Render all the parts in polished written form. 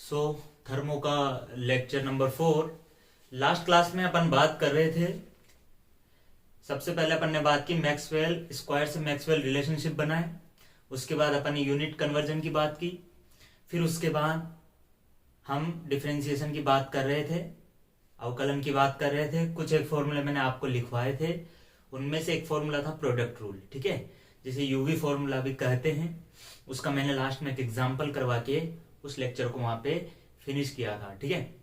सो thermo का lecture number 4। Last class में अपन बात कर रहे थे। सबसे पहले अपन ने बात की मैक्सवेल स्क्वायर से मैक्सवेल रिलेशनशिप बनाए। उसके बाद अपन ने यूनिट कन्वर्जन की बात की। फिर उसके बाद हम डिफरेंशिएशन की बात कर रहे थे, अवकलन की बात कर रहे थे। कुछ एक फॉर्मूले मैंने आपको लिखवाए थे, उनमें से एक फॉर्मूला था प्रोडक्ट रूल, ठीक है, जिसे यूवी फॉर्मूला भी कहते हैं। उसका मैंने लास्ट में एक एग्जाम्पल करवा के उस लेक्चर को वहां पे फिनिश किया था, ठीक है।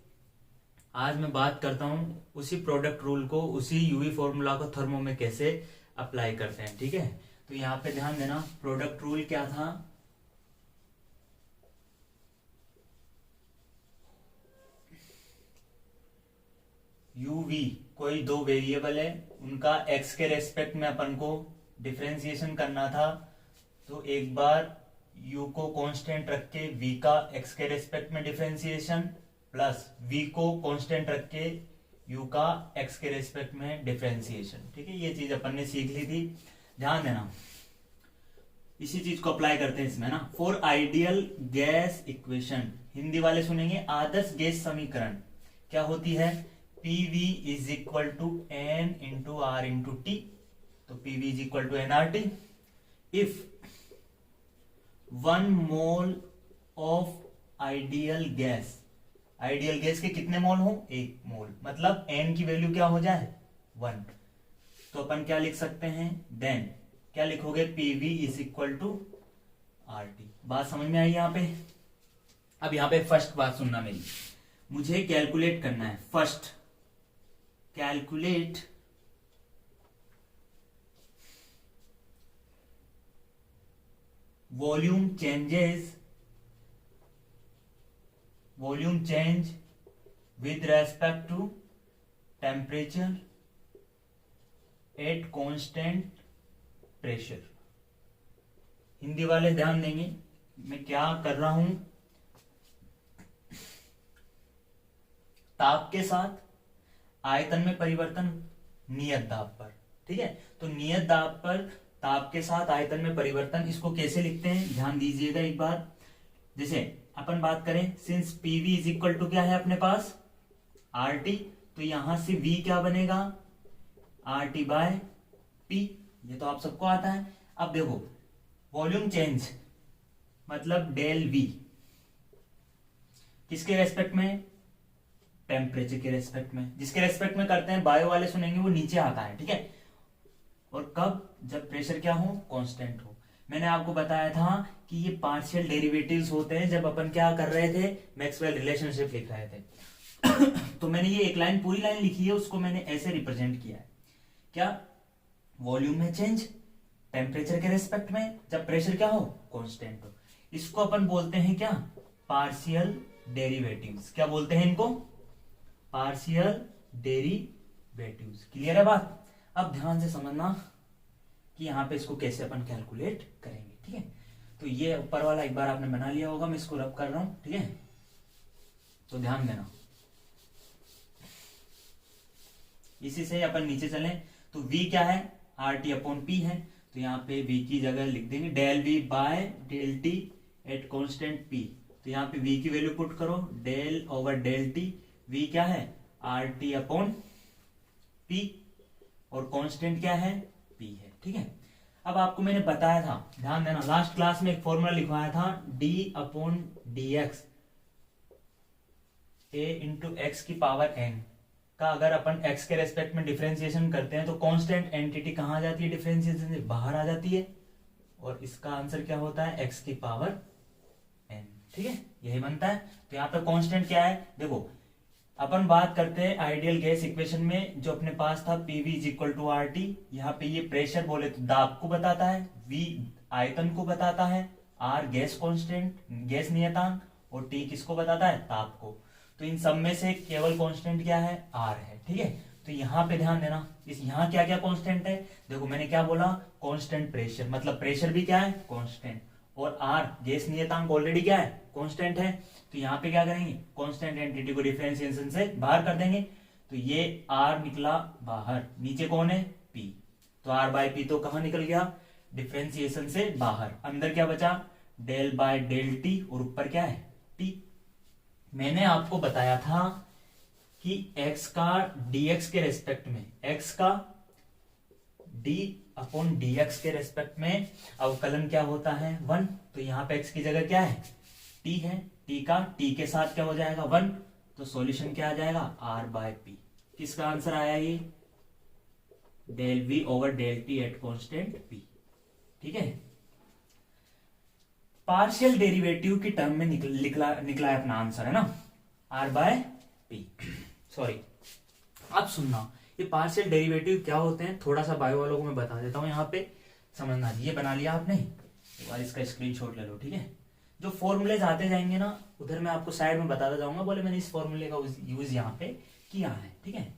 आज मैं बात करता हूँ उसी प्रोडक्ट रूल को, उसी यूवी फॉर्मूला को थर्मो में कैसे अप्लाई करते हैं, ठीक है। तो यहाँ पे ध्यान देना, प्रोडक्ट रूल क्या था। यूवी कोई दो वेरिएबल है, उनका एक्स के रेस्पेक्ट में अपन को डिफरेंशिएशन करना था। तो एक बार u को कांस्टेंट रख के v का x के रेस्पेक्ट में डिफरेंशिएशन प्लस v को कांस्टेंट रख के u का x के रेस्पेक्ट में डिफरेंशिएशन, ठीक है। ये चीज अपन ने सीख ली थी, ध्यान देना। इसी चीज को अप्लाई करते हैं इसमें ना। For ideal gas equation, Hindi वाले सुनेंगे आदर्श गैस समीकरण क्या होती है, PV is equal to N into R into T। तो PV is equal to NRT। If 1 mole of ideal gas, ideal gas के कितने मोल हो, 1 मोल, मतलब N की वैल्यू क्या हो जाए 1। तो अपन क्या लिख सकते हैं, देन क्या लिखोगे, PV is equal to RT। बात समझ में आई यहाँ पे। अब यहाँ पे फर्स्ट बात सुनना मेरी, मुझे कैलकुलेट करना है। First calculate volume change with respect to temperature at constant pressure. Hindi वाले ध्यान देंगे, मैं क्या कर रहा हूं, ताप के साथ आयतन में परिवर्तन नियत दाब पर, ठीक है। तो नियत दाब पर ताप के साथ आयतन में परिवर्तन, इसको कैसे लिखते हैं ध्यान दीजिएगा एक बार। जैसे अपन बात करें, since PV is equal to क्या है अपने पास RT, तो यहां से V क्या बनेगा RT बाय P। ये तो आप सबको आता है। अब देखो वॉल्यूम चेंज मतलब डेल V किसके रेस्पेक्ट में, टेम्परेचर के रेस्पेक्ट में। जिसके रेस्पेक्ट में करते हैं बायो वाले सुनेंगे वो नीचे आता है, ठीक है। और कब, जब प्रेशर क्या हो, कांस्टेंट हो। मैंने आपको बताया था कि ये पार्शियल डेरिवेटिव्स होते हैं जब अपन क्या कर रहे थे, मैक्सवेल रिलेशनशिप लिख रहे थे। तो मैंने ये एक लाइन, पूरी लाइन लिखी है, उसको मैंने ऐसे रिप्रेजेंट किया है, क्या, वॉल्यूम में चेंज टेम्परेचर के रेस्पेक्ट में जब प्रेशर क्या हो, कांस्टेंट हो। इसको अपन बोलते हैं क्या, पार्शियल डेरिवेटिव्स। क्या बोलते हैं इनको, पार्शियल डेरिवेटिव्स। क्लियर है बात। अब ध्यान से समझना कि यहां पे इसको कैसे अपन कैलकुलेट करेंगे, ठीक है। तो ये ऊपर वाला एक बार आपने बना लिया होगा, मैं इसको रब कर रहा हूं, ठीक है। तो ध्यान देना, इसी से अपन नीचे चलें तो V क्या है, RT अपॉन P है। तो यहाँ पे V की जगह लिख देंगे del V by del T at constant P। तो यहाँ पे V की वैल्यू पुट करो, del over del T। V क्या है RT अपॉन P और कांस्टेंट क्या है P है, ठीक है। अब आपको मैंने बताया था, ध्यान देना, लास्ट क्लास में एक फॉर्मूला लिखवाया था, D upon dx A into x की पावर n का अगर अपन x के रेस्पेक्ट में डिफरेंशिएशन करते हैं तो कांस्टेंट एंटिटी कहां आ जाती है, डिफरेंशिएशन से बाहर आ जाती है। और इसका आंसर क्या होता है, x की पावर n, ठीक है, यही बनता है। तो यहाँ पे कांस्टेंट क्या है, देखो अपन बात करते हैं आइडियल गैस इक्वेशन में, जो अपने पास था PV is equal to RT। यहाँ पे ये प्रेशर बोले तो दाब को बताता है, V आयतन को बताता है, R गैस कांस्टेंट गैस नियतांक, और T किसको बताता है, ताप को। तो इन सब में से केवल कांस्टेंट क्या है, R है, ठीक है। तो यहाँ पे ध्यान देना, इस यहाँ क्या क्या कांस्टेंट है, देखो मैंने क्या बोला, कांस्टेंट प्रेशर, मतलब प्रेशर भी क्या है कांस्टेंट, और R गैस नियतांक ऑलरेडी क्या है कांस्टेंट है। तो यहाँ पे क्या करेंगे, कांस्टेंट एंटिटी को डिफरेंशिएशन से बाहर कर देंगे। तो ये R निकला बाहर, नीचे कौन है P, तो R बाय P तो कहां निकल गया, डिफरेंशिएशन से बाहर। अंदर क्या बचा, डेल बाय डेल टी, और ऊपर क्या है टी। मैंने आपको बताया था कि x का dx के रेस्पेक्ट में, x का d अपॉन dx के रेस्पेक्ट में अवकलन क्या होता है 1। तो यहां पे x की जगह क्या है t है, t का t के साथ क्या हो जाएगा 1। तो सॉल्यूशन क्या आ जाएगा r बाय p। किसका आंसर आया ये del v over del t at constant p। ठीक है, पार्शियल डेरिवेटिव की टर्म में निकला है अपना आंसर, है ना, r बाय p। सॉरी, अब सुनना, ये पार्शियल डेरिवेटिव क्या होते हैं थोड़ा सा बायो वालों को मैं बता देता हूं, यहाँ पे समझना। ये बना लिया आपने, एक बार इसका स्क्रीनशॉट ले लो। ठीक है, जो फॉर्मूलेज आते जाएंगे ना उधर मैं आपको साइड में बताता जाऊंगा, बोले मैंने इस फॉर्मूले का यूज यहाँ पे किया है। ठीक है,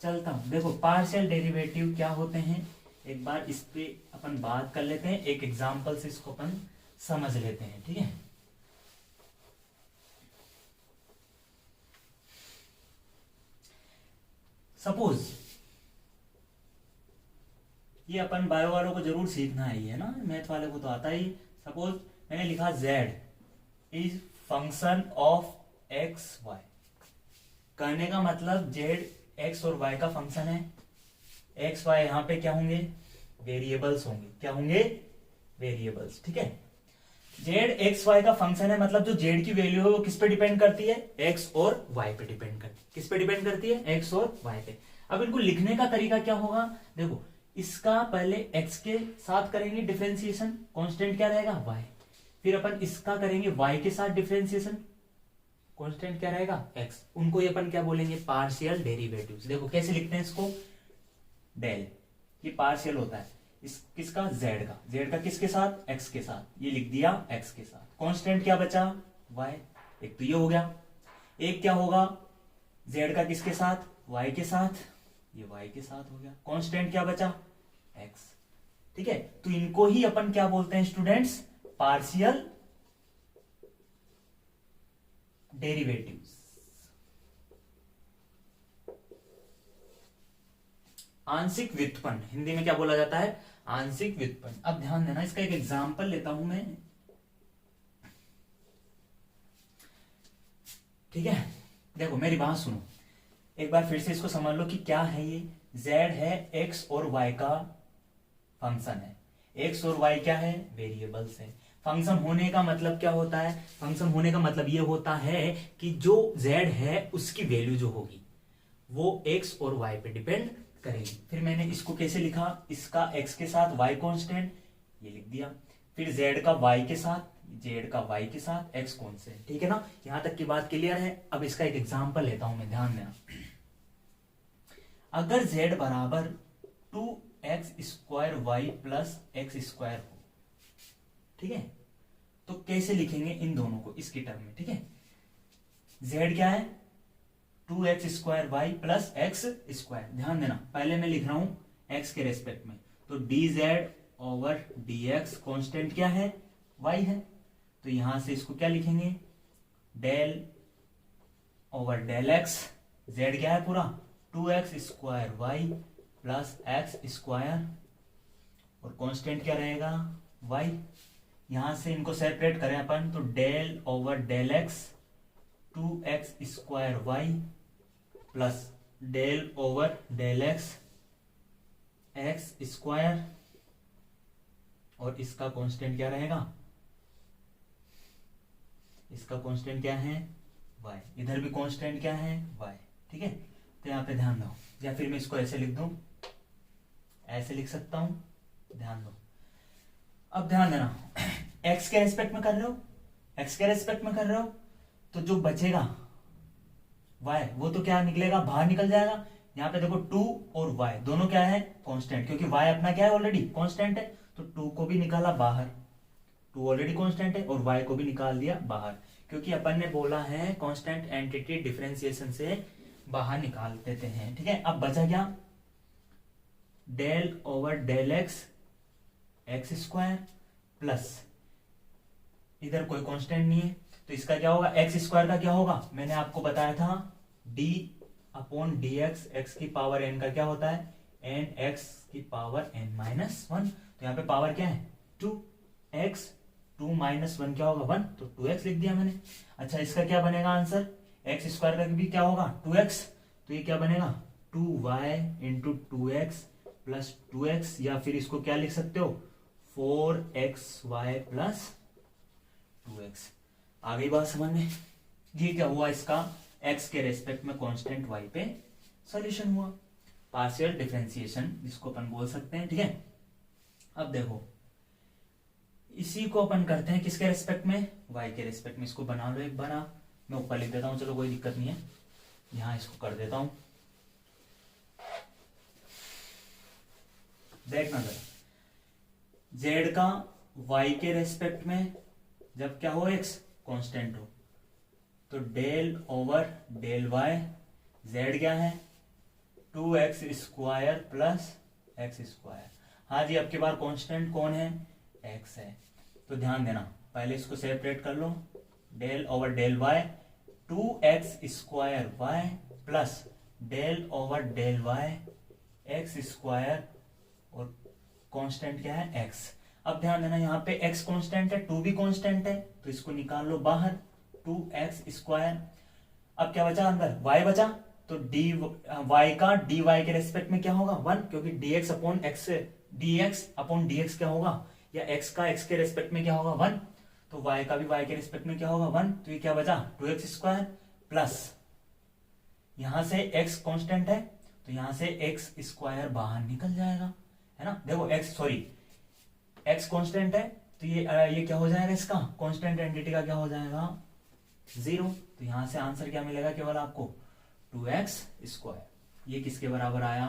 चलता हूं। देखो पार्शियल डेरिवेटिव क्या होते हैं, एक बार इस पे अपन बात कर लेते हैं, एक एग्जाम्पल से इसको अपन समझ लेते हैं। ठीक है, सपोज ये अपन बायो वालों को जरूर सीखना है, ये ना, मैथ वाले को तो आता ही। सपोज मैंने लिखा z is function of x y। कहने का मतलब z x और y का फंक्शन है। x y यहां पे क्या होंगे वेरिएबल्स होंगे। क्या होंगे वेरिएबल्स। ठीक है, z x y का फंक्शन है, मतलब जो z की वैल्यू है वो किस पे डिपेंड करती है x और y पे डिपेंड करती है। किस पे डिपेंड करती है x और y पे। अब इनको लिखने का तरीका क्या होगा, देखो इसका पहले x के साथ करेंगे डिफरेंशिएशन, कांस्टेंट क्या रहेगा y। फिर अपन इसका करेंगे y के साथ डिफरेंशिएशन, कांस्टेंट क्या रहेगा x। उनको ये अपन क्या बोलेंगे पार्शियल डेरिवेटिव्स। देखो कैसे लिखते हैं इसको, डेल, ये पार्शियल होता है इस किसका z का किसके साथ x के साथ, ये लिख दिया x के साथ। कांस्टेंट क्या बचा y, एक तो ये हो गया। एक क्या होगा z का किसके साथ y के साथ, ये y के साथ हो गया। कांस्टेंट क्या बचा x। ठीक है, तो इनको ही अपन क्या बोलते हैं स्टूडेंट्स पार्शियल डेरिवेटिव्स, आंशिक व्युत्पन्न। हिंदी में क्या बोला जाता है आंशिक व्युत्पन्न। अब ध्यान देना, इसका एक एग्जांपल लेता हूं मैं। ठीक है, देखो मेरी बात सुनो एक बार फिर से, इसको समझ लो कि क्या है ये। z है x और y का फंक्शन है। x और y क्या है वेरिएबल्स है। फंक्शन होने का मतलब क्या होता है, फंक्शन होने का मतलब ये होता है कि जो z है उसकी वैल्यू जो होगी वो x और y पे डिपेंड करेगी। फिर मैंने इसको कैसे लिखा, इसका x के साथ y कांस्टेंट, ये लिख दिया। फिर z का y के साथ, z का y के साथ x कांस्टेंट। ठीक है ना, यहां तक की बात क्लियर है। अब इसका एक एग्जांपल लेता हूं मैं, ध्यान देना। अगर z बराबर 2x square y plus X square हो, ठीक है, तो कैसे लिखेंगे इन दोनों को इसकी टर्म में। ठीक है, z क्या है 2x square y plus X square. ध्यान देना पहले मैं लिख रहा हूं x के रेस्पेक्ट में, तो dz ओवर dx कांस्टेंट क्या है y है। तो यहां से इसको क्या लिखेंगे del over del x, z क्या है पूरा 2x square y plus X square और कांस्टेंट क्या रहेगा y। यहां से इनको सेपरेट करें अपन, तो del over del x 2x square y plus del over del x X square और इसका कांस्टेंट क्या रहेगा, इसका कांस्टेंट क्या है y। इधर भी कांस्टेंट क्या है y। ठीक है, तो यहां पे ध्यान दो, या फिर मैं इसको ऐसे लिख दूं, ऐसे लिख सकता हूं, ध्यान दो। अब ध्यान देना x के रेस्पेक्ट में कर रहे हो, x के रेस्पेक्ट में कर रहे हो, तो जो बचेगा y वो तो क्या निकलेगा बाहर निकल जाएगा। यहाँ पे देखो 2 और y दोनों क्या है कांस्टेंट, क्योंकि y अपना क्या है ऑलरेडी कांस्टेंट है, तो 2 को भी निकाला बाहर, 2 ऑलरेडी कांस्टेंट है, और y को भी निकाल दिया बाहर, क्योंकि अपन ने बोला है कांस्टेंट एंटिटी डिफरेंशिएशन से बाहर निकाल देते हैं। ठीक है, अब बचा क्या del over del X X square plus इधर कोई कांस्टेंट नहीं है, तो इसका क्या होगा एक्स स्क्वायर का क्या होगा, मैंने आपको बताया था d अपॉन डी एक्स की पावर n का क्या होता है n x की पावर n माइनस 1। तो यहाँ पे पावर क्या है 2x 2 माइनस 1 क्या होगा 1, तो 2x लिख दिया मैंने। अच्छा इसका क्या बनेगा आंसर, एक्स स्क्वायर का भी क्या होगा 2x, तो ये क्या बनेगा 2y into 2x plus 2x, या फिर इसको क्या लिख सकते हो 4xy प्लस 2x। आ गई बात समझ में। ये क्या हुआ, इसका x के रेस्पेक्ट में कांस्टेंट y पे सॉल्यूशन हुआ, पार्शियल डिफरेंशिएशन जिसको अपन बोल सकते हैं। ठीक है, अब देखो इसी को अपन करते हैं किसके रेस्पेक्ट में, y के रेस्पेक्ट में। इसको बना लो एक बार आप, मैं ऊपर लिख देता हूं, चलो कोई दिक्कत नहीं है, यहां इसको कर देता हूं। देखना जरा, z का y के रेस्पेक्ट में जब क्या हो x कांस्टेंट हो, तो del over del y, z क्या है 2x square plus X square. हाँ जी, आपके बार कांस्टेंट कौन है x है, तो ध्यान देना पहले इसको सेपरेट कर लो, del over del y 2x square y plus del over del y x square, और कांस्टेंट क्या है x। अब ध्यान देना यहाँ पे x कांस्टेंट है, 2 भी कांस्टेंट है, तो इसको निकाल लो बाहर 2x स्क्वायर। अब क्या बचा अंदर y बचा, तो dy का dy के रेस्पेक्ट में क्या होगा 1, क्योंकि dx upon x, dx upon dx क्या होगा, या x का x के रेस्पेक्ट में क्या होगा 1, तो y का भी y के रेस्पेक्ट में क्या होगा 1, तो ये क्या बचा 2x स्क्वायर प्लस यहां से x कांस्टेंट है, तो यहां से x स्क्वायर बाहर निकल जाएगा, है ना। देखो x कांस्टेंट है, तो ये क्या हो जाएगा, इसका कांस्टेंट एंटिटी का क्या हो जाएगा 0, तो यहां से आंसर क्या मिलेगा केवल आपको 2x स्क्वायर। ये किसके बराबर आया,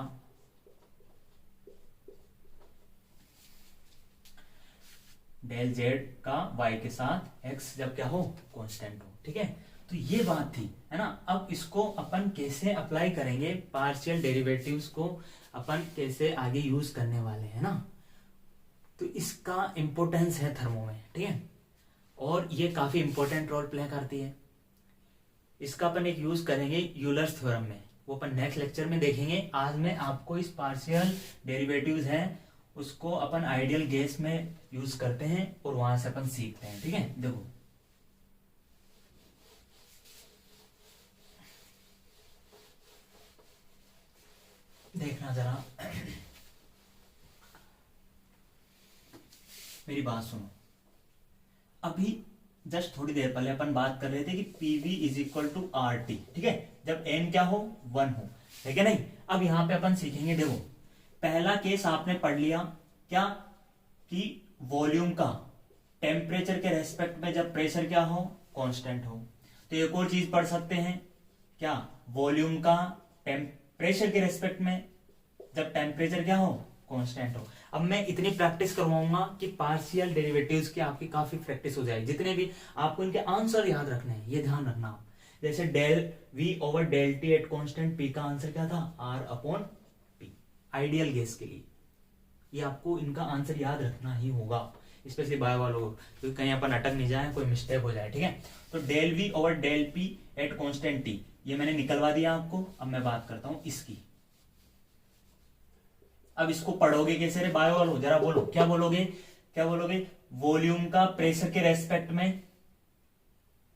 डेल z का y के साथ x जब क्या हो कांस्टेंट हो। ठीक है, तो ये बात थी, है ना। अब इसको अपन कैसे अप्लाई करेंगे, पार्शियल डेरिवेटिव्स को अपन कैसे आगे यूज करने वाले हैं ना, तो इसका इंपॉर्टेंस है थर्मो में। ठीक है, और ये काफी इंपॉर्टेंट रोल प्ले करती है। इसका अपन एक यूज करेंगे यूलर्स थ्योरम में, वो अपन नेक्स्ट लेक्चर में देखेंगे। आज मैं आपको इस पार्शियल डेरिवेटिव्स हैं उसको अपन आइडियल गैस में यूज करते हैं और वहां से अपन सीखते हैं। ठीक है, देखो देखना जरा मेरी बात सुनो। अभी जस्ट थोड़ी देर पहले अपन बात कर रहे थे कि PV is equal to R T. ठीक है, जब एन क्या हो 1 हो, ठीक है नहीं। अब यहां पे अपन सीखेंगे, देखो पहला केस आपने पढ़ लिया क्या, कि वॉल्यूम का टेम्परेचर के रेस्पेक्ट में जब प्रेशर क्या हो कांस्टेंट हो। तो एक और चीज पढ़ सकते हैं क्या, वॉल्यूम का प्रेशर के रेस्पेक्ट में जब टेम्परेचर क्या हो कांस्टेंट हो। अब मैं इतनी प्रैक्टिस करवाऊंगा कि पार्शियल डेरिवेटिव्स की आपकी काफी प्रैक्टिस हो जाएगी। जितने भी आपको इनके आंसर याद रखने हैं, ये ध्यान रखना आप। जैसे del V over del T at constant, P का आंसर क्या था R upon P, ideal gas के लिए। ये आपको इनका आंसर याद रखना ही होगा, स्पेशली बायो वालों को, क्योंकि कहीं अपन अटक नहीं जाए, कोई मिस्टेक हो जाए। ठीक है, तो del V over del P at constant T, ये मैंने निकलवा दिया आपको। अब मैं बात करता हूं इसकी। अब इसको पढ़ोगे कैसे रे बायो वालों, जरा बोलो क्या बोलोगे, क्या बोलोगे, वॉल्यूम का प्रेशर के रेस्पेक्ट में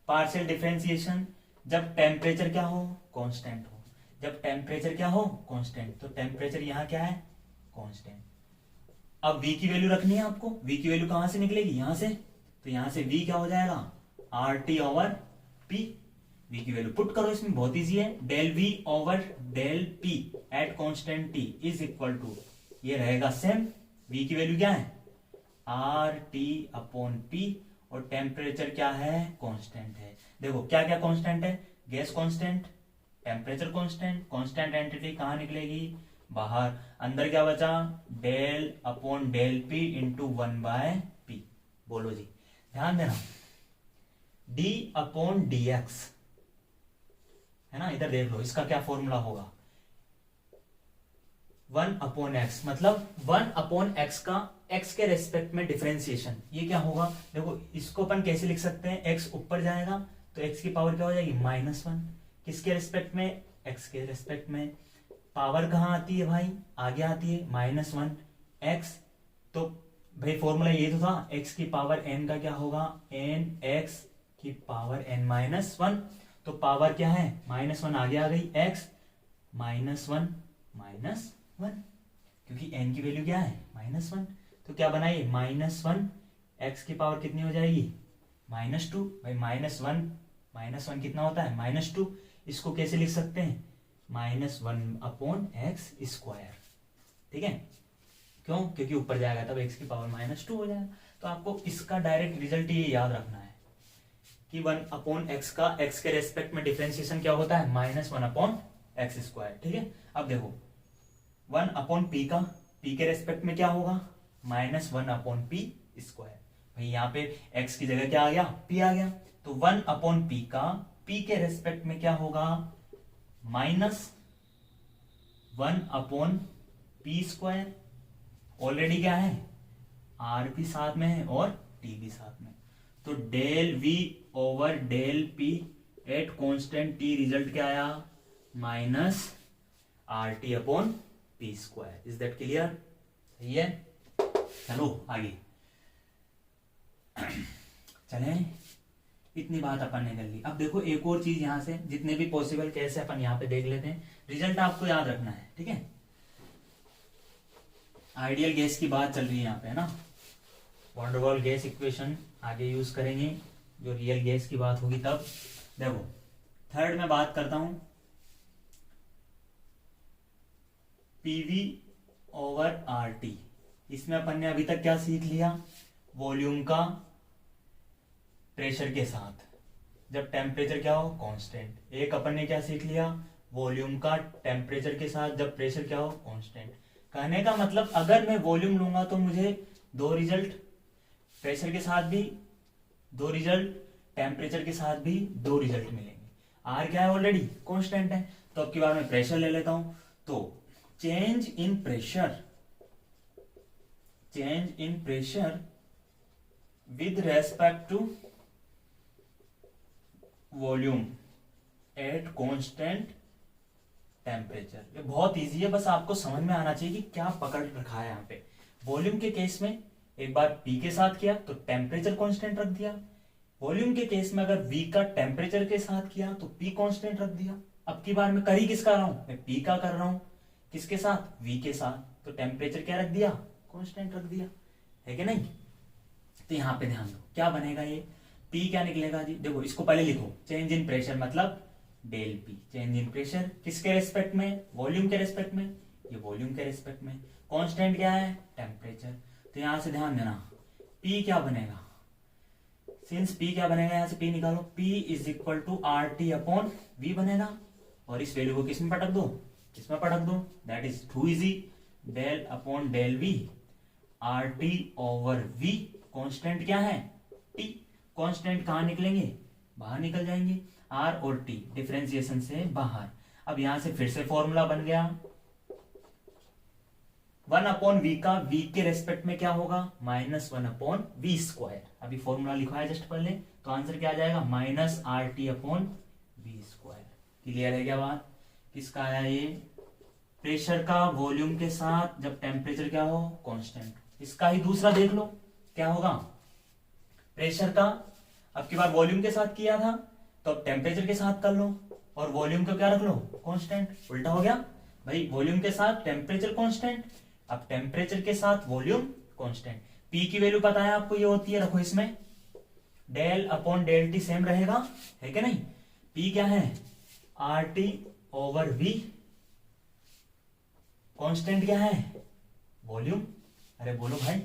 पार्शियल डिफरेंशिएशन जब टेम्परेचर क्या हो कांस्टेंट हो, जब टेम्परेचर क्या हो कांस्टेंट, तो टेम्परेचर यहां क्या है कांस्टेंट। अब v की वैल्यू रखनी है आपको, v की वैल्यू कहां से निकलेगी यहां से, तो यहां से v क्या हो जाएगा R T over P. v की वैल्यू पुट करो इसमें, बहुत इजी है। Del v over del p at constant t is equal to, ये रहेगा सेम, v की वैल्यू क्या है आर टी अपॉन पी, और टेम्परेचर क्या है कांस्टेंट है। देखो क्या क्या कांस्टेंट है, gas constant, temperature constant, constant entity कहां निकलेगी बाहर, अंदर क्या बचा del upon del P into 1 by P. बोलो जी, ध्यान देना, d अपॉन डी एक्स है ना, इधर देख लो इसका क्या फॉर्मूला होगा 1 अपॉन एक्स, मतलब 1 अपॉन एक्स का x के रेस्पेक्ट में डिफरेंशिएशन, ये क्या होगा। देखो इसको अपन कैसे लिख सकते हैं, x ऊपर जाएगा तो x की पावर क्या हो जाएगी -1, किसके रेस्पेक्ट में x के रेस्पेक्ट में। पावर कहां आती है भाई, आगे आती है -1 x, तो भाई फॉर्मूला ये तो था, x की पावर n का क्या होगा, n x की पावर n माइनस वन। तो पावर क्या है, -1 आगे आ गई, x -1 -1, क्योंकि n की वैल्यू क्या है -1। तो क्या बनाइए, -1 x की पावर कितनी हो जाएगी, -2। भाई -1 कितना होता है, -2। इसको कैसे लिख सकते हैं, -1/x²। ठीक है, क्यों, क्योंकि ऊपर जाएगा तब x की पावर -2 हो जाएगा। तो आपको इसका डायरेक्ट रिजल्ट ये याद रखना है कि 1/x का x के रेस्पेक्ट में डिफरेंशिएशन क्या होता है, -1/x²। ठीक है, अब देखो 1/p का p के रेस्पेक्ट में क्या होगा, -1/p²। भाई यहाँ पे x की जगह क्या आ गया, p आ गया। तो 1/p का p के रेस्पेक्ट में क्या होगा, -1/p²। ऑलरेडी क्या है, r भी साथ में है और t भी साथ में। तो del v over del p at constant t result क्या आया, -RT/p²। इज दैट क्लियर, सही है। चलो आगे चलें, इतनी बात अपन ने कर ली। अब देखो एक और चीज यहां से, जितने भी पॉसिबल केस है अपन यहां पे देख लेते हैं। रिजल्ट आपको याद रखना है, ठीक है। आइडियल गैस की बात चल रही है यहाँ पे, है ना। Van der Waals gas equation आगे यूज करेंगे, जो रियल गैस की बात होगी तब। देखो थर्ड में बात करता हूं, पीवी ओवर आरटी। इसमें अपन ने अभी तक क्या सीख लिया, वॉल्यूम का प्रेशर के साथ जब टेम्परेचर क्या हो, कांस्टेंट। एक अपन ने क्या सीख लिया, वॉल्यूम का टेम्परेचर के साथ जब प्रेशर क्या हो, कांस्टेंट। कहने का मतलब अगर मैं वॉल्यूम लूंगा तो मुझे दो रिजल्ट, प्रेशर के साथ भी दो रिजल्ट, टेम्परेचर के साथ भी दो रिजल्ट मिलेंगे। आर क्या है, ऑलरेडी कांस्टेंट है। तो अब की बार मैं प्रेशर ले लेता हूं। तो change in pressure with respect to volume at constant temperature. ये बहुत इजी है, बस आपको समझ में आना चाहिए कि क्या पकड़ रखा है यहाँ पे। वॉल्यूम के केस में एक बार P के साथ किया तो टेम्परेचर कांस्टेंट रख दिया। वॉल्यूम के केस में अगर V का टेम्परेचर के साथ किया तो P कांस्टेंट रख दिया। अब की बार मैं कर ही किसका रहा हूं, मैं P का कर रहा हूं, किसके साथ, V के साथ। तो टेम्परेचर क्या रख दिया, कांस्टेंट रख दिया, है कि नहीं। तो यहाँ पे ध्यान दो क्या बनेगा, ये P क्या निकलेगा जी। देखो इसको पहले लिखो, चेंज इन प्रेशर मतलब del P। Change in pressure किसके रेस्पेक्ट में, वॉल्यूम के रेस्पेक्ट में, ये वॉल्यूम के रेस्पेक्ट में। कांस्टेंट क्या है, टेम्परेचर। तो यहां से ध्यान देना, P क्या बनेगा, सिंस P क्या बनेगा, यहां से P निकालो, P is equal to RT/V बनेगा। और इस वैल्यू को किसमें पटक दो, किसमें पटक दो, that is too easy, del upon del V, RT/V। Constant क्या है, T। कांस्टेंट कहां निकलेंगे, बाहर निकल जाएंगे, R और T डिफरेंशिएशन से बाहर। अब यहां से फिर से फॉर्मूला बन गया, 1/V का V के रेस्पेक्ट में क्या होगा, -1/V²। अभी फॉर्मूला लिखा है जस्ट पहले, तो आंसर क्या आ जाएगा, -RT/V²। क्लियर है क्या बात, किसका आया ये, प्रेशर का वॉल्यूम के साथ जब टेम्परेचर क्या हो, कांस्टेंट। इसका ही दूसरा देख लो क्या होगा, प्रेशर का अब की बार वॉल्यूम के साथ किया था तो अब टेम्परेचर के साथ कर लो, और वॉल्यूम को क्या रख लो, कांस्टेंट। उल्टा हो गया भाई, वॉल्यूम के साथ टेम्परेचर कांस्टेंट, अब टेम्परेचर के साथ वॉल्यूम कांस्टेंट। P की वैल्यू पता है आपको, ये होती है, रखो इसमें, del upon del T same रहेगा, है कि नहीं। P क्या है, RT/V, कांस्टेंट क्या है, वॉल्यूम। अरे बोलो भाई,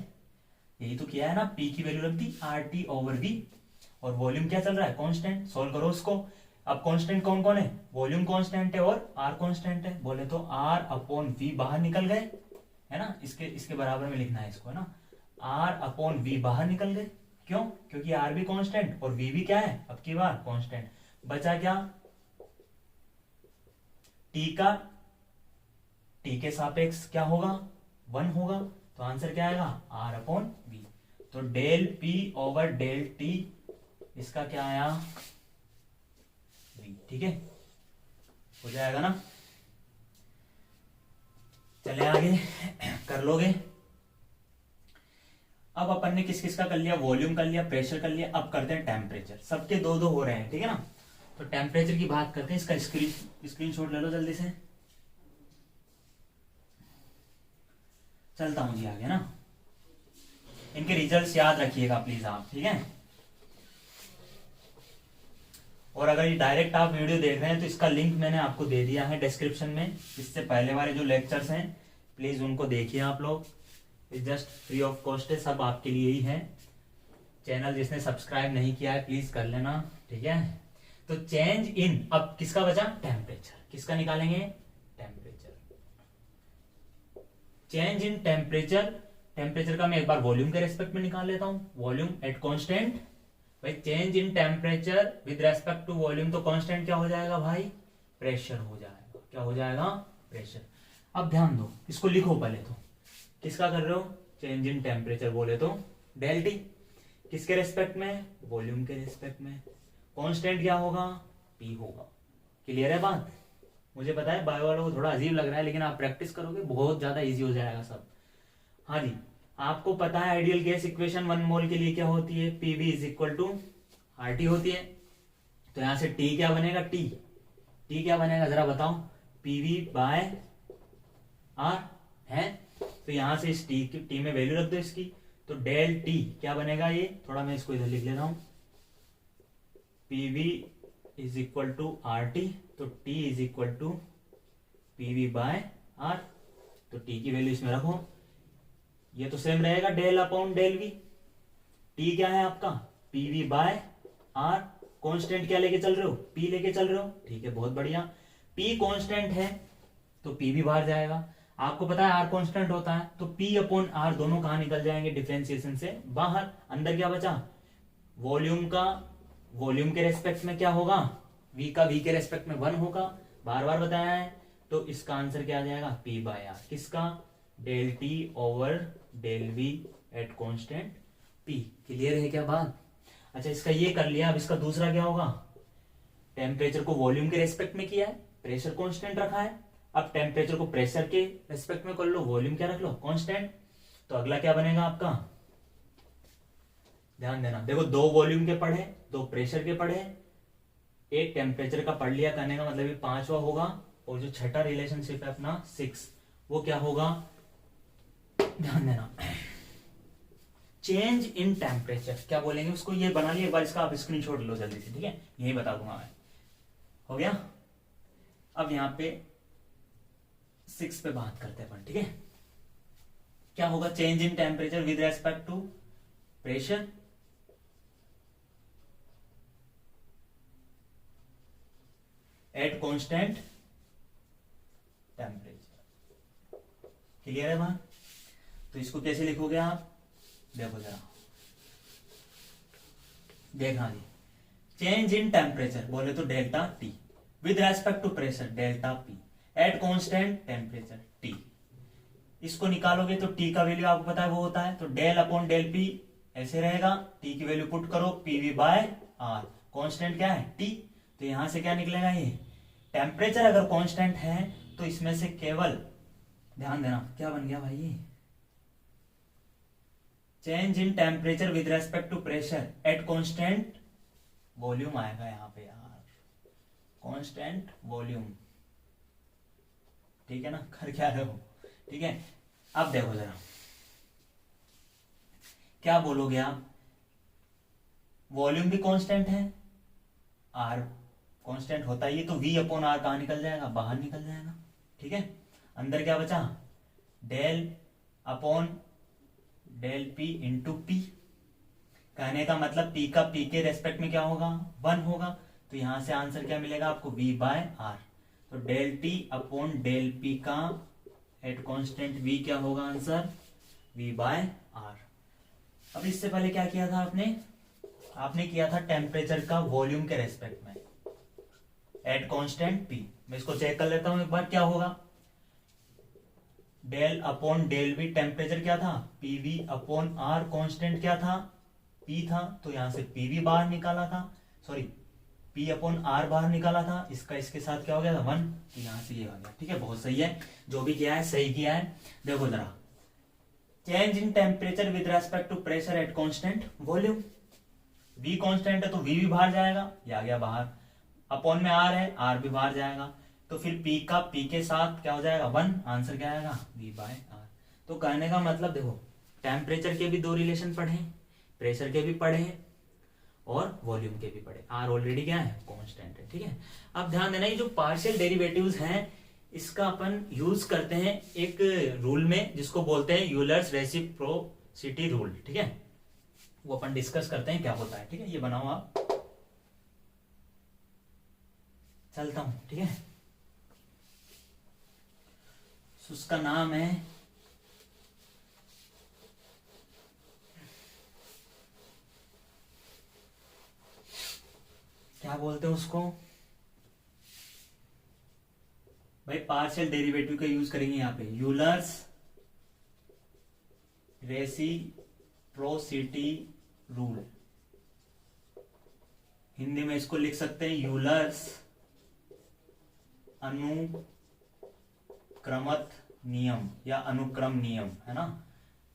यही तो किया है ना, P की वैल्यू रख दी RT/V, और वॉल्यूम क्या चल रहा है, कांस्टेंट। सॉल्व करो उसको। अब कांस्टेंट कौन कौन है, वॉल्यूम कांस्टेंट है और R कांस्टेंट है। बोले तो R/V बाहर निकल गए, है ना, इसके बराबर में लिखना है इसको, है ना, R/V बाहर निकल गए। क्यों, क्योंकि R भी कांस्टेंट और V भी क्या है, अब की बार कांस्टेंट। बचा क्या, T के सापेक्ष क्या होगा, 1 होगा। तो आंसर क्या आएगा, R/V। तो del P over del T, इसका क्या आया, V। ठीक है, हो जाएगा ना। चले आगे, कर लोगे। अब अपन ने किस किस का कर लिया, वॉल्यूम कर लिया, प्रेशर कर लिया, अब करते हैं टेम्परेचर। सबके दो दो हो रहे हैं, ठीक है ना। तो टेम्परेचर की बात करते हैं, इसका स्क्रीनशॉट ले लो जल्दी से। चलता हूं जी आगे ना, इनके रिजल्ट्स याद रखिएगा प्लीज आप, ठीक है। और अगर ये डायरेक्ट आप वीडियो देख रहे हैं तो इसका लिंक मैंने आपको दे दिया है डिस्क्रिप्शन में। इससे पहले वाले जो लेक्चर्स हैं प्लीज उनको देखिए आप लोग, जस्ट फ्री ऑफ कॉस्ट है, सब आपके लिए ही है। चैनल जिसने सब्सक्राइब नहीं किया है प्लीज कर लेना, ठीक है। तो चेंज इन, अब किसका बचा, टेम्परेचर, किसका निकालेंगे, temperature. Change in temperature, temperature का मैं एक बार वॉल्यूम के रेस्पेक्ट में निकाल लेता हूं, वॉल्यूम एट कांस्टेंट। भाई change in temperature with respect to volume, तो कांस्टेंट क्या हो जाएगा भाई, प्रेशर हो जाएगा। क्या हो जाएगा, प्रेशर। अब ध्यान दो, इसको लिखो पहले तो, किसका कर रहे हो, चेंज इन टेम्परेचर बोले तो डेल टी, किसके रेस्पेक्ट में, वॉल्यूम के रेस्पेक्ट में। कांस्टेंट क्या होगा, पी होगा। क्लियर है बात। मुझे पता है बायो वालों को थोड़ा अजीब लग रहा है, लेकिन आप प्रैक्टिस करोगे बहुत ज्यादा इजी हो जाएगा सब। हाँ जी, आपको पता है आइडियल गैस इक्वेशन 1 मोल के लिए क्या होती है, PV is equal to RT होती है। तो यहां से टी क्या बनेगा, टी क्या बनेगा जरा बताओ, पीवी बाय आर है। तो यहां से इस टी में वैल्यू रख दो इसकी, तो डेल टी क्या बनेगा, ये थोड़ा मैं इसको इधर लिख लेता हूं, PV is equal to R T, तो T is equal to PV by R. तो टी की वैल्यू इसमें रखो, ये तो सेम रहेगा del upon del V. T क्या है आपका, पीवी बाय आर। कांस्टेंट क्या लेके चल रहे हो, पी लेके चल रहे हो, ठीक है, बहुत बढ़िया। पी कांस्टेंट है तो पी भी बाहर जाएगा। आपको पता है आर कांस्टेंट होता है, तो पी अपॉन आर दोनों कहां निकल जाएंगे, डिफरेंशिएशन से बाहर। अंदर क्या बचा, वॉल्यूम का वॉल्यूम के रेस्पेक्ट में क्या होगा, वी का वी के रेस्पेक्ट में 1 होगा, बार बार बताया है। तो इसका आंसर क्या आ जाएगा, पी बाय आर, किसका, del T over del V at constant P. Clear है क्या बात। अच्छा इसका ये कर लिया, अब इसका दूसरा क्या होगा, टेम्परेचर को वॉल्यूम के रेस्पेक्ट में किया है, प्रेशर कांस्टेंट रखा है। अब टेम्परेचर को प्रेशर के रेस्पेक्ट में कर लो, वॉल्यूम क्या रख लो, कांस्टेंट। तो अगला क्या बनेगा आपका, ध्यान देना, देखो दो वॉल्यूम के पढ़े, दो प्रेशर के पढ़े, एक टेम्परेचर का पढ़ लिया, करने का मतलब ये 5वां होगा। और जो छठा रिलेशनशिप है अपना 6, वो क्या होगा, ध्यान देना, चेंज इन टेम्परेचर क्या बोलेंगे उसको, ये बना लिया एक बार, इसका आप स्क्रीनशॉट लो जल्दी से, ठीक है, यही बता दूंगा मैं। हो गया। अब यहां पे 6 पे बात करते हैं अपन, ठीक है। क्या होगा, change in temperature with respect to pressure at constant temperature. Clear है बात। तो इसको कैसे लिखोगे आप, देखो जरा, देखना जी, चेंज इन टेम्परेचर बोले तो delta T, with respect to pressure delta P, at constant temperature T. इसको निकालोगे तो टी का वैल्यू आपको पता है वो होता है, तो डेल अपॉन डेल पी ऐसे रहेगा, टी की वैल्यू पुट करो, पीवी बाय आर, कांस्टेंट क्या है टी। तो यहां से क्या निकलेगा, ये टेम्परेचर अगर कांस्टेंट है तो इसमें से केवल, ध्यान देना क्या बन गया भाई, ये change in temperature with respect to pressure at constant volume आएगा यहां पे यार, कांस्टेंट वॉल्यूम, ठीक है ना, कर क्या रहे हो, ठीक है। अब देखो जरा क्या बोलोगे आप, वॉल्यूम भी कांस्टेंट है, आर कांस्टेंट होता है ये, तो वी अपॉन आर कहां निकल जाएगा, बाहर निकल जाएगा, ठीक है। अंदर क्या बचा, del upon del P into P. कहने का मतलब पी का पी के रेस्पेक्ट में क्या होगा, 1 होगा। तो यहां से आंसर क्या मिलेगा आपको, वी बाय आर। तो del T upon del P का एट कांस्टेंट वी क्या होगा आंसर, वी बाय आर। अब इससे पहले क्या किया था आपने किया था टेम्परेचर का वॉल्यूम के रेस्पेक्ट में एट कांस्टेंट पी। मैं इसको चेक कर लेता हूं एक बार, क्या होगा, del upon del V, temperature क्या था, पीवी अपॉन आर, कांस्टेंट क्या था, पी था, तो यहां से पीवी बाहर निकाला था, सॉरी पी अपॉन आर बाहर निकाला था, इसका इसके साथ क्या हो गया था 1, तो यहां से ये हो गया, ठीक है, बहुत सही है, जो भी किया है सही किया है। देखो जरा change in temperature with respect to pressure at constant volume. V constant है तो V भी बाहर जाएगा, ये आ गया बाहर, अपॉन में R है, R भी बाहर जाएगा, तो फिर P का P के साथ क्या हो जाएगा 1, आंसर क्या आएगा V/R। तो कहने का मतलब देखो, टेम्परेचर के भी 2 रिलेशन पढ़े, प्रेशर के भी पढ़े और वॉल्यूम के भी पढ़े। R ऑलरेडी क्या है, कांस्टेंट है, ठीक है। अब ध्यान देना, ये जो पार्शियल डेरिवेटिव्स हैं इसका अपन यूज करते हैं एक रूल में जिसको बोलते हैं यूलर्स रेसिप्रोसिटी रूल, ठीक है। वो अपन डिस्कस करते हैं क्या होता है, ठीक है। ये बनाओ आप, चलता हूं, ठीक है। उसका नाम है क्या बोलते हैं उसको भाई, पार्शियल डेरिवेटिव का यूज करेंगे यहाँ पे, यूलर्स रेसिप्रोसिटी रूल। हिंदी में इसको लिख सकते हैं यूलर्स अनुक्रमत नियम या अनुक्रम नियम, है ना।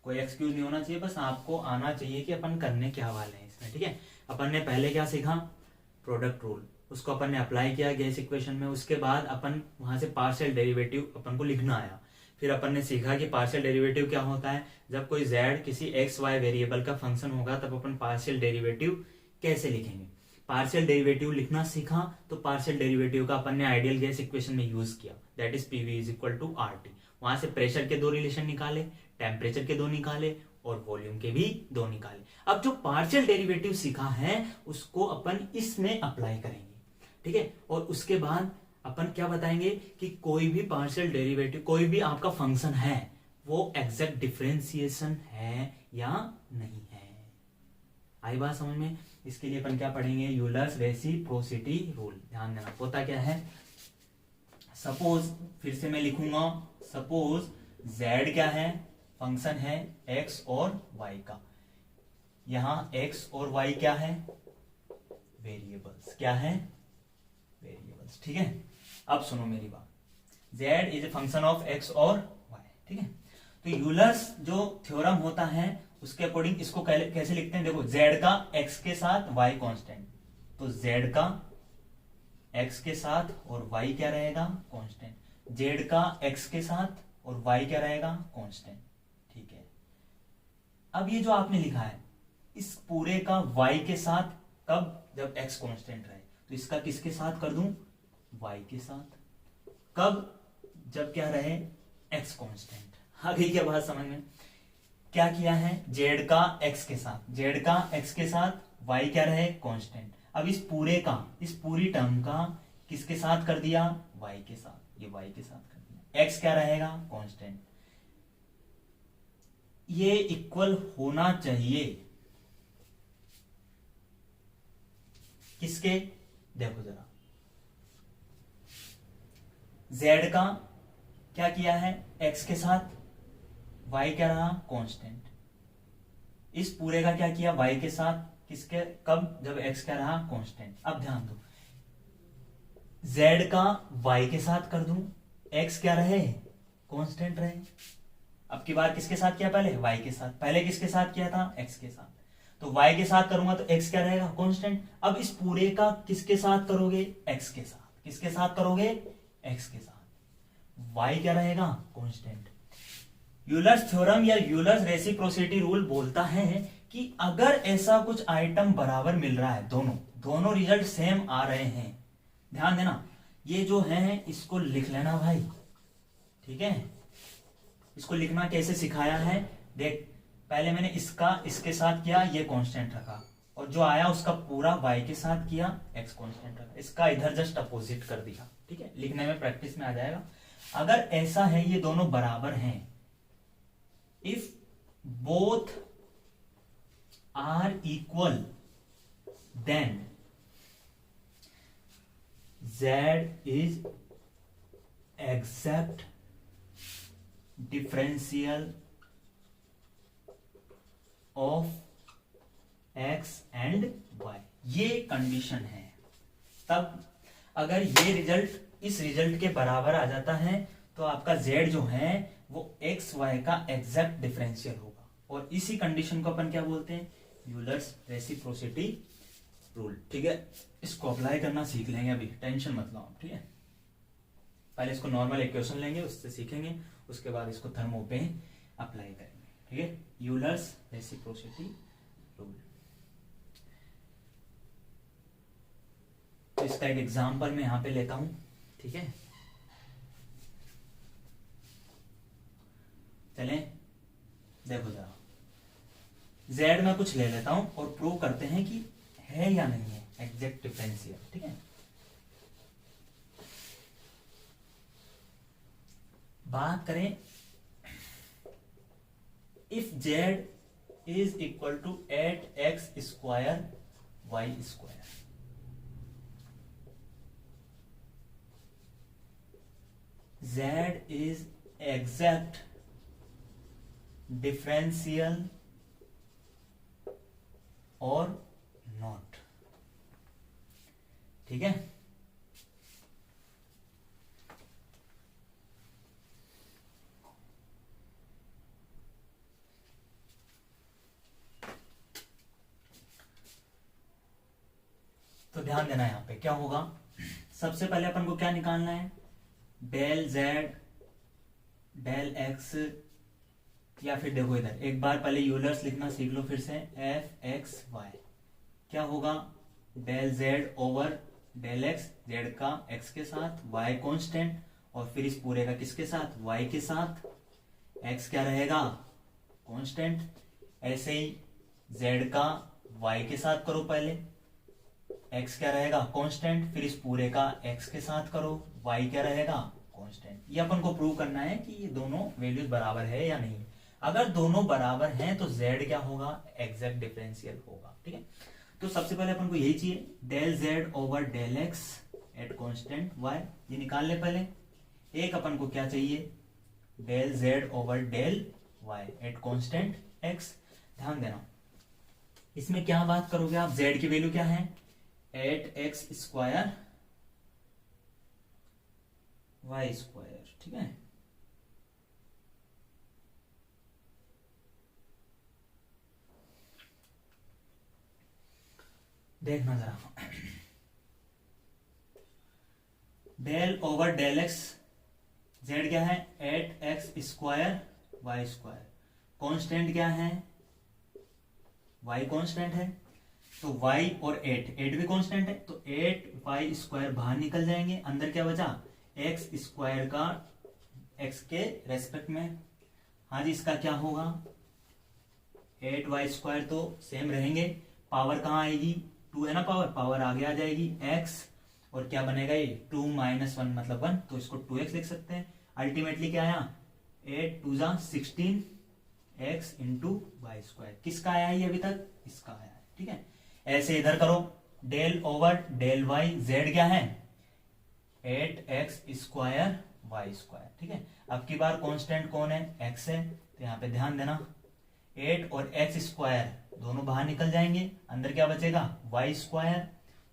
कोई एक्सक्यूज नहीं होना चाहिए, बस आपको आना चाहिए कि अपन करने क्या वाले हैं इसमें, ठीक है। अपन ने पहले क्या सीखा, प्रोडक्ट रूल, उसको अपन ने अप्लाई किया गैस इक्वेशन में। उसके बाद अपन वहां से पार्शियल डेरिवेटिव अपन को लिखना आया। फिर अपन ने सीखा कि पार्शियल डेरिवेटिव क्या होता है, जब कोई z किसी x y वेरिएबल का फंक्शन होगा तब अपन पार्शियल डेरिवेटिव कैसे लिखेंगे। पार्शियल डेरिवेटिव लिखना सीखा तो पार्शियल डेरिवेटिव का अपन ने आइडियल गैस इक्वेशन में यूज किया, that is PV is equal to RT। वहां से प्रेशर के 2 रिलेशन निकाले, टेम्परेचर के 2 निकाले और वॉल्यूम के भी 2 निकाले। अब जो पार्शियल डेरिवेटिव सीखा है उसको अपन इसमें अप्लाई करेंगे, ठीक है। और उसके बाद अपन क्या बताएंगे कि कोई भी पार्शियल डेरिवेटिव, कोई भी आपका फंक्शन है वो एग्जैक्ट डिफरेंशिएशन है या नहीं है। आई बात समझ में। इसके लिए अपन क्या पढ़ेंगे, यूलर्स रेसिप्रोसिटी रूल। ध्यान देना, होता क्या है, सपोज फिर से मैं लिखूंगा, सपोज z क्या है, फंक्शन है x और y का। यहां x और y क्या है, वेरिएबल्स, क्या है, वेरिएबल्स, ठीक है। अब सुनो मेरी बात, z is a function of x और y, ठीक है। तो यूलर्स जो थ्योरम होता है उसके अकॉर्डिंग इसको कैसे लिखते हैं, देखो z का x के साथ y कांस्टेंट, तो z का x के साथ और y क्या रहेगा, कांस्टेंट। z का x के साथ और y क्या रहेगा, कांस्टेंट, ठीक है। अब ये जो आपने लिखा है इस पूरे का y के साथ, कब, जब x कांस्टेंट रहे, तो इसका किसके साथ कर दूं, y के साथ। कब, जब क्या रहे, x कांस्टेंट। आ गई क्या बात समझ में। क्या किया है, z का x के साथ, z का x के साथ y क्या रहे, कांस्टेंट। अब इस पूरे का, इस पूरी टर्म का किसके साथ कर दिया, y के साथ, ये y के साथ कर दिया, x क्या रहेगा, कांस्टेंट। ये इक्वल होना चाहिए किसके, देखो जरा, z का क्या किया है, x के साथ, y क्या रहा, कांस्टेंट। इस पूरे का क्या किया, y के साथ, किसके, कब, जब x क्या रहा, कांस्टेंट। अब ध्यान दो, z का y के साथ कर दूं, x क्या रहे, कांस्टेंट रहे। अब की बार किसके साथ किया, पहले y के साथ, पहले किसके साथ किया था, x के साथ, तो y के साथ करूंगा तो x क्या रहेगा, कांस्टेंट। अब इस पूरे का किसके साथ करोगे, x के साथ, किसके साथ करोगे, x के साथ, y क्या रहेगा, कांस्टेंट। यूलर्स थ्योरम या यूलर्स रेसिप्रोसिटी रूल बोलता है कि अगर ऐसा कुछ आइटम बराबर मिल रहा है, दोनों रिजल्ट सेम आ रहे हैं, ध्यान देना, ये जो है इसको लिख लेना भाई, ठीक है। इसको लिखना कैसे सिखाया है, देख, पहले मैंने इसका इसके साथ किया, ये कांस्टेंट रखा, और जो आया उसका पूरा y के साथ किया, x कांस्टेंट रखा, इसका इधर जस्ट अपोजिट कर दिया, ठीक है। लिखने में प्रैक्टिस में आ जाएगा। अगर ऐसा है, ये दोनों बराबर हैं, if both are equal then z is exact differential of x and y, ये कंडीशन है। तब अगर ये रिजल्ट इस रिजल्ट के बराबर आ जाता है तो आपका z जो है वो एक्स वाई का एग्जैक्ट डिफरेंशियल होगा। और इसी कंडीशन को अपन क्या बोलते हैं, यूलर्स रेसिप्रोसिटी रूल। ठीक है, इसको अप्लाई करना सीख लेंगे, अभी टेंशन मत लो आप। ठीक है, पहले इसको नॉर्मल इक्वेशन लेंगे, उससे सीखेंगे, उसके बाद इसको थर्मो पे अप्लाई करेंगे। ठीक है, यूलर्स रेसिप्रोसिटी रूल। तो इसका एक एग्जांपल मैं यहां पे लेता हूं। ठीक है, चलें, देखो जरा, z में कुछ ले लेता हूं और प्रूव करते हैं कि है या नहीं है एग्जैक्ट डिफरेंशियल। ठीक है, बात करें, if z is equal to 8x square y square, z is exact differential और नॉट। ठीक है, तो ध्यान देना, यहां पे क्या होगा, सबसे पहले अपन को क्या निकालना है, डेल z डेल x, या फिर देखो इधर एक बार पहले यूलर्स लिखना सीख लो फिर से, एफ एक्स वाई क्या होगा, del z over del x, z का x के साथ, y कांस्टेंट, और फिर इस पूरे का किसके साथ, y के साथ, x क्या रहेगा कांस्टेंट। ऐसे ही z का y के साथ करो पहले, x क्या रहेगा कांस्टेंट, फिर इस पूरे का x के साथ करो, y क्या रहेगा कांस्टेंट। ये अपन को प्रूव करना है कि ये दोनों वैल्यूज बराबर है या नहीं। अगर दोनों बराबर हैं तो z क्या होगा, एग्जैक्ट डिफरेंशियल होगा। ठीक है, तो सबसे पहले अपन को यही चाहिए, del z over del x at constant y, ये निकाल ले पहले। एक अपन को क्या चाहिए, del z over del y at constant x। ध्यान देना, इसमें क्या बात करोगे आप, z की वैल्यू क्या है, 8x स्क्वायर वाई स्क्वायर। ठीक है, देखना जरा, del over del x, z क्या है 8x square y square, constant क्या है, y कॉन्स्टेंट है, तो y और 8 भी कॉन्स्टेंट है, तो 8y स्क्वायर बाहर निकल जाएंगे, अंदर क्या बचा, x स्क्वायर का x के रेस्पेक्ट में, हाँ जी इसका क्या होगा, 8y स्क्वायर तो सेम रहेंगे, पावर कहाँ आएगी, 2 है ना, पावर आगे आ जाएगी, x और क्या बनेगा ये 2 माइनस 1 मतलब 1, तो इसको 2x लिख सकते हैं। अल्टीमेटली क्या आया, 8 2 जा 16 x इंटू वाई स्क्वायर, किसका आया है ये अभी तक, इसका आया है। ठीक है, ऐसे इधर करो, del over del y, z क्या है 8x स्क्वायर वाई स्क्वायर। ठीक है, अब की बार कांस्टेंट कौन है, x है, तो यहाँ पे ध्यान देना 8 और x स्क्वायर दोनों बाहर निकल जाएंगे, अंदर क्या बचेगा y स्क्वायर,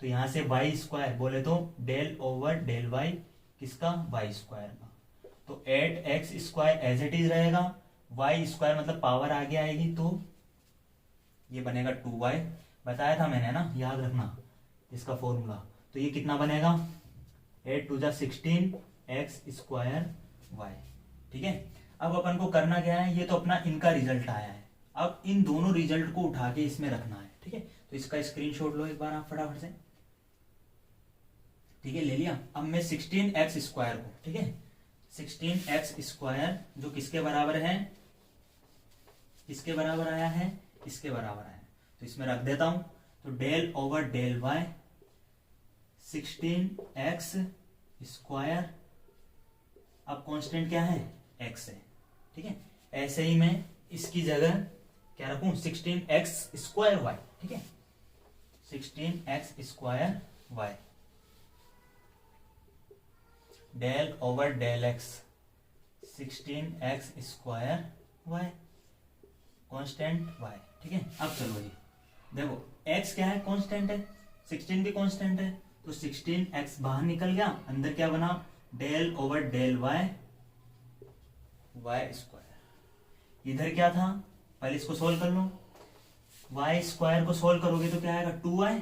तो यहां से y स्क्वायर बोले तो डेल ओवर डेल y किसका, y स्क्वायर का, तो 8x square as it is रहेगा, y स्क्वायर मतलब पावर आगे आएगी, तो ये बनेगा 2y, बताया था मैंने ना, याद रखना इसका फॉर्मूला, तो ये कितना बनेगा 8 2 जा 16 x स्क्वायर y। ठीक है, अब अपन को करना क्या है, ये तो अपना इनका रिजल्ट आया है, अब इन दोनों रिजल्ट को उठा के इसमें रखना है। ठीक है, तो इसका स्क्रीनशॉट लो एक बार आप फटाफट से। ठीक है, ले लिया, अब मैं 16x स्क्वायर को, ठीक है 16x स्क्वायर जो किसके बराबर है, किसके बराबर आया है, इसके बराबर आया है, तो इसमें रख देता हूं, तो del over del y 16x square, अब कांस्टेंट क्या है x है। ठीक है, ऐसे ही मैं इसकी जगह क्या रखूं, 16x स्क्वायर y। ठीक है, 16x square y del over del x 16x square y constant y। ठीक है, अब चलो जी देखो x क्या है, कांस्टेंट है, 16 भी कांस्टेंट है, तो 16x बाहर निकल गया, अंदर क्या बना, del over del y y square. इधर क्या था, पहले इसको सोल्व कर लो। वाई स्क्वायर को सोल्व करोगे तो क्या आएगा 2y,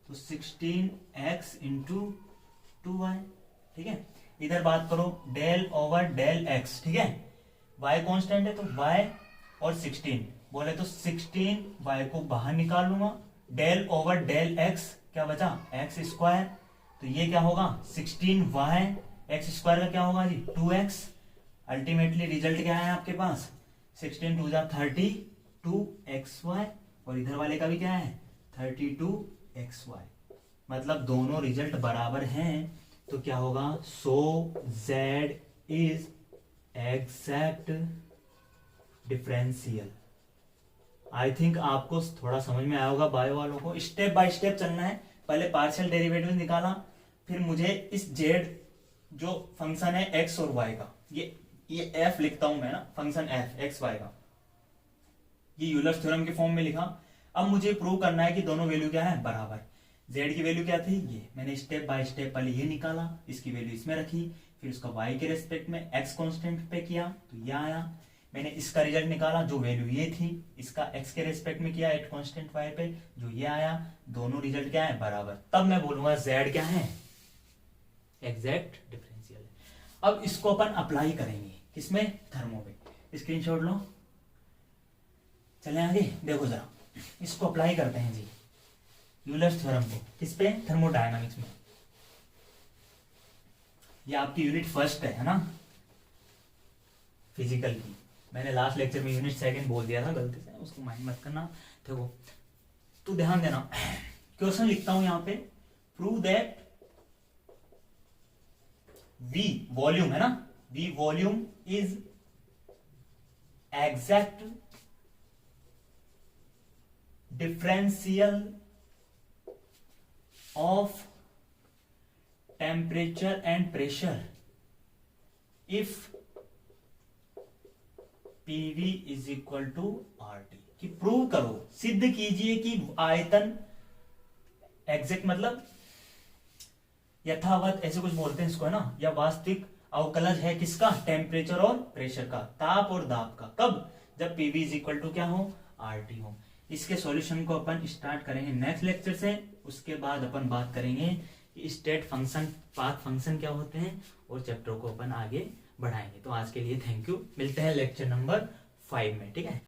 तो 16x इंटू 2y। ठीक है, इधर बात करो डेल ओवर डेल x। ठीक है, y कांस्टेंट है तो y और 16 बोले तो 16y को बाहर निकाल लूंगा, डेल ओवर डेल x क्या बचा x स्क्वायर, तो ये क्या होगा 16y, x स्क्वायर का क्या होगा जी 2x। अल्टीमेटली रिजल्ट क्या है आपके पास 16 2 जा 32xy, और इधर वाले का भी क्या है 32xy। मतलब दोनों रिजल्ट बराबर हैं, तो क्या होगा, सो z is exact differential. I think आपको थोड़ा समझ में आया होगा। बायो वालों को स्टेप बाय स्टेप चलना है। पहले पार्शियल डेरिवेटिव निकाला, फिर मुझे इस z जो फंक्शन है x और y का, ये f लिखता हूं मैं ना, फंक्शन f x y का, ये यूलर्स थ्योरम के फॉर्म में लिखा। अब मुझे प्रूव करना है कि दोनों वैल्यू क्या है बराबर। z की वैल्यू क्या थी, ये मैंने स्टेप बाय स्टेप पहले ये निकाला, इसकी वैल्यू इसमें रखी, फिर उसका y के रेस्पेक्ट में x कांस्टेंट पे किया तो ये आया। मैंने इसका रिजल्ट निकाला, जो वैल्यू ये थी, इसका x के रेस्पेक्ट में किया एट कांस्टेंट y पे, जो ये आया। दोनों रिजल्ट क्या है बराबर, तब मैं बोलूंगा z क्या है एग्जैक्ट डिफरेंशियल है। अब इसको अपन अप्लाई करेंगे किसमें, थर्मो पे। स्क्रीनशॉट लो, चले आगे। देखो जरा इसको अप्लाई करते हैं जी यूलर्स थ्योरम को, किस पे, थर्मोडायनामिक्स में। ये आपकी यूनिट फर्स्ट है ना फिजिकल की। मैंने लास्ट लेक्चर में यूनिट सेकंड बोल दिया था गलती से, उसको माइंड मत करना। देखो तो ध्यान देना, क्वेश्चन लिखता हूं यहां पे, प्रूव दैट V वॉल्यूम है ना, V volume is exact differential of temperature and pressure if PV is equal to RT। कि प्रूव करो, सिद्ध कीजिए कि आयतन एग्जैक्ट मतलब यथावत, ऐसे कुछ बोलते हैं इसको है ना, या वास्तविक अवकलज है किसका, टेम्परेचर और प्रेशर का, ताप और दाब का। कब, जब PV इज इक्वल टू क्या हो RT हो। इसके सॉल्यूशन को अपन स्टार्ट करेंगे नेक्स्ट लेक्चर से। उसके बाद अपन बात करेंगे कि स्टेट फंक्शन, पाथ फंक्शन क्या होते हैं, और चैप्टर को अपन आगे बढ़ाएंगे। तो आज के लिए थैंक यू, मिलते हैं लेक्चर नंबर 5 में। ठीक है।